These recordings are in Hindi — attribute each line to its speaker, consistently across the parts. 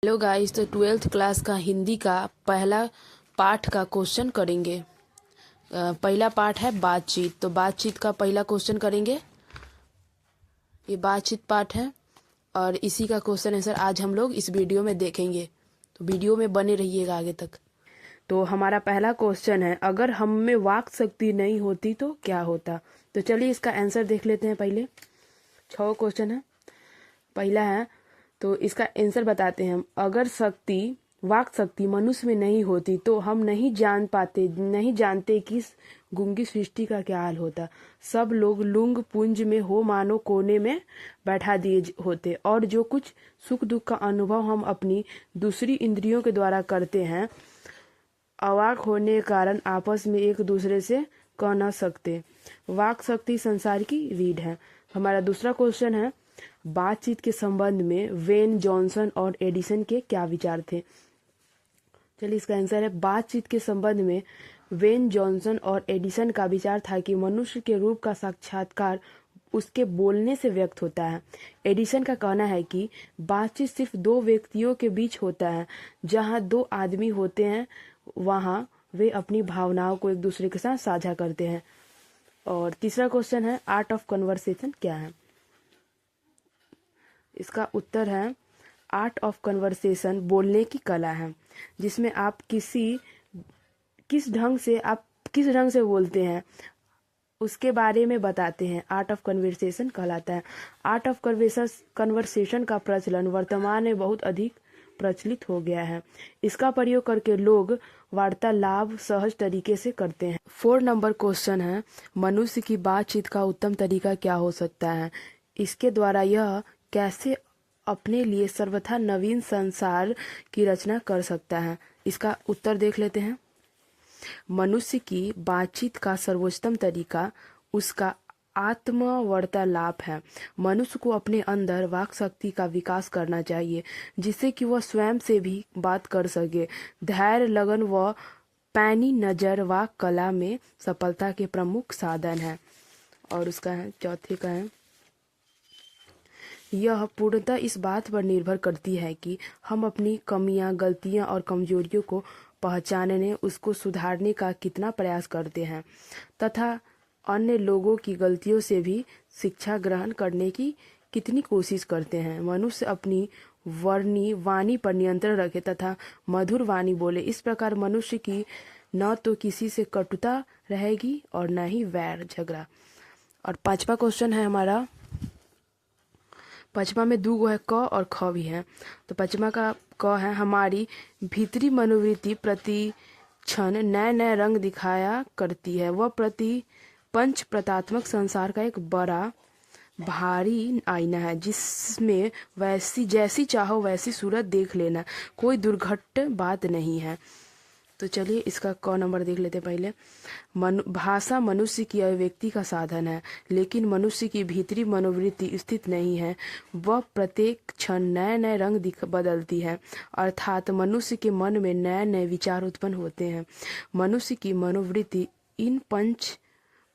Speaker 1: हेलो गाइस, तो 12th क्लास का हिंदी का पहला पाठ का क्वेश्चन करेंगे। पहला पाठ है बातचीत। तो बातचीत का पहला क्वेश्चन करेंगे। ये बातचीत पाठ है और इसी का क्वेश्चन आंसर आज हम लोग इस वीडियो में देखेंगे। तो वीडियो में बने रहिएगा आगे तक। तो हमारा पहला क्वेश्चन है, अगर हम में वाक शक्ति नहीं होती तो क्या होता। तो चलिए इसका आंसर देख लेते हैं। पहले 6 क्वेश्चन है। पहला है, तो इसका आंसर बताते हैं हम। अगर वाक शक्ति मनुष्य में नहीं होती तो हम नहीं जानते कि इस गूंगी सृष्टि का क्या हाल होता। सब लोग लुंग पुंज में हो मानो कोने में बैठा दिए होते, और जो कुछ सुख दुख का अनुभव हम अपनी दूसरी इंद्रियों के द्वारा करते हैं, अवाक होने के कारण आपस में एक दूसरे से कह न सकते। वाक शक्ति संसार की रीढ़ है। हमारा दूसरा क्वेश्चन है, बातचीत के संबंध में वेन, जॉनसन और एडिसन के क्या विचार थे। चलिए इसका आंसर है, बातचीत के संबंध में वेन, जॉनसन और एडिसन का विचार था कि मनुष्य के रूप का साक्षात्कार उसके बोलने से व्यक्त होता है। एडिसन का कहना है कि बातचीत सिर्फ 2 व्यक्तियों के बीच होता है। जहां 2 आदमी होते हैं वहां वे अपनी भावनाओं को एक दूसरे के साथ साझा करते हैं। और तीसरा क्वेश्चन है, आर्ट ऑफ कन्वर्सेशन क्या है। इसका उत्तर है, आर्ट ऑफ कन्वर्सेशन बोलने की कला है, जिसमें आप किस ढंग से बोलते हैं उसके बारे में बताते हैं। आर्ट ऑफ कन्वर्सेशन कहलाता है। आर्ट ऑफ कन्वर्सेशन का प्रचलन वर्तमान में बहुत अधिक प्रचलित हो गया है। इसका प्रयोग करके लोग वार्तालाप सहज तरीके से करते हैं। 4 नंबर क्वेश्चन है, मनुष्य की बातचीत का उत्तम तरीका क्या हो सकता है। इसके द्वारा यह कैसे अपने लिए सर्वथा नवीन संसार की रचना कर सकता है। इसका उत्तर देख लेते हैं। मनुष्य की बातचीत का सर्वोत्तम तरीका उसका आत्मवार्तालाप है। मनुष्य को अपने अंदर वाक शक्ति का विकास करना चाहिए, जिससे कि वह स्वयं से भी बात कर सके। धैर्य, लगन व पैनी नजर वाक कला में सफलता के प्रमुख साधन है। और उसका है चौथे का है, यह पूर्णतः इस बात पर निर्भर करती है कि हम अपनी कमियां, गलतियां और कमजोरियों को पहचानने, उसको सुधारने का कितना प्रयास करते हैं तथा अन्य लोगों की गलतियों से भी शिक्षा ग्रहण करने की कितनी कोशिश करते हैं। मनुष्य अपनी वाणी पर नियंत्रण रखे तथा मधुर वाणी बोले। इस प्रकार मनुष्य की न तो किसी से कटुता रहेगी और न ही वैर झगड़ा। और 5वां क्वेश्चन है हमारा, 5वां में 2 है, क और ख भी है। तो 5वां का क है, हमारी भीतरी मनोवृत्ति प्रति क्षण नए नए रंग दिखाया करती है। वह पंच प्रतात्मक संसार का एक बड़ा भारी आईना है, जिसमें जैसी चाहो वैसी सूरत देख लेना, कोई दुर्घट बात नहीं है। तो चलिए इसका क नंबर देख लेते पहले। भाषा मनुष्य की अभिव्यक्ति का साधन है, लेकिन मनुष्य की भीतरी मनोवृत्ति स्थित नहीं है। वह प्रत्येक क्षण नए नए रंग बदलती है, अर्थात मनुष्य के मन में नए नए विचार उत्पन्न होते हैं। मनुष्य की मनोवृत्ति इन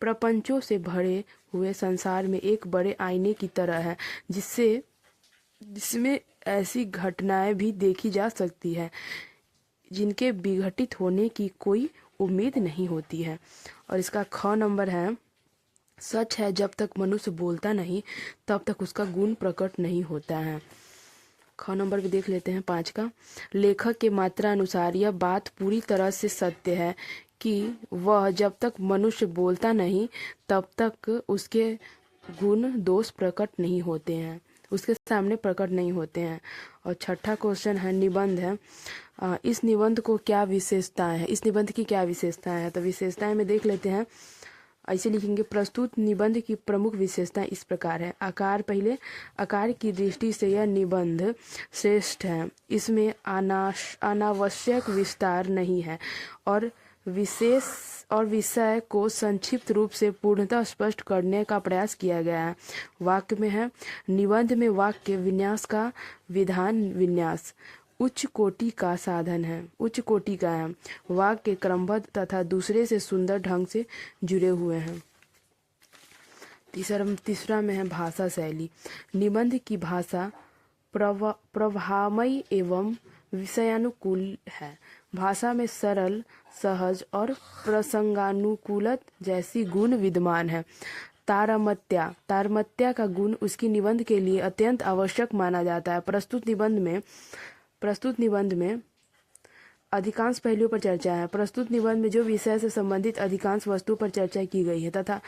Speaker 1: प्रपंचों से भरे हुए संसार में एक बड़े आईने की तरह है, जिसमें ऐसी घटनाएं भी देखी जा सकती है जिनके विघटित होने की कोई उम्मीद नहीं होती है। और इसका ख नंबर है, सच है जब तक मनुष्य बोलता नहीं तब तक उसका गुण प्रकट नहीं होता है। ख नंबर भी देख लेते हैं 5 का। लेखक के मात्रा अनुसार यह बात पूरी तरह से सत्य है कि वह जब तक मनुष्य बोलता नहीं तब तक उसके गुण दोष प्रकट नहीं होते हैं, उसके सामने प्रकट नहीं होते हैं। और 6ठा क्वेश्चन है, निबंध है। इस निबंध को क्या विशेषताएं हैं, इस निबंध की क्या विशेषताएं हैं। तो विशेषताएं में देख लेते हैं। ऐसे लिखेंगे, प्रस्तुत निबंध की प्रमुख विशेषताएं इस प्रकार है। आकार, पहले आकार की दृष्टि से यह निबंध श्रेष्ठ है। इसमें अनावश्यक विस्तार नहीं है और विषय को संक्षिप्त रूप से पूर्णतः स्पष्ट करने का प्रयास किया गया है। वाक्य में है, निबंध में वाक्य विन्यास का विधान विन्यास उच्च कोटि का साधन है, उच्च कोटि का है। वाक्य क्रमबद्ध तथा दूसरे से सुंदर ढंग से जुड़े हुए हैं। तीसरा में है भाषा शैली। निबंध की भाषा प्रभामयी एवं विषयानुकूल है। भाषा में सरल, सहज और प्रसंगानुकूलत जैसी गुण विद्यमान है। तारतम्य का गुण उसकी निबंध के लिए अत्यंत आवश्यक माना जाता है। प्रस्तुत निबंध में अधिकांश पहलुओं पर चर्चा है। प्रस्तुत निबंध में जो विषय से संबंधित अधिकांश वस्तु पर चर्चा की गई है तथा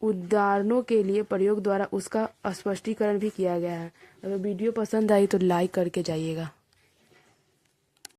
Speaker 1: उदाहरणों के लिए प्रयोग द्वारा उसका स्पष्टीकरण भी किया गया है। अगर वीडियो पसंद आई तो लाइक करके जाइएगा।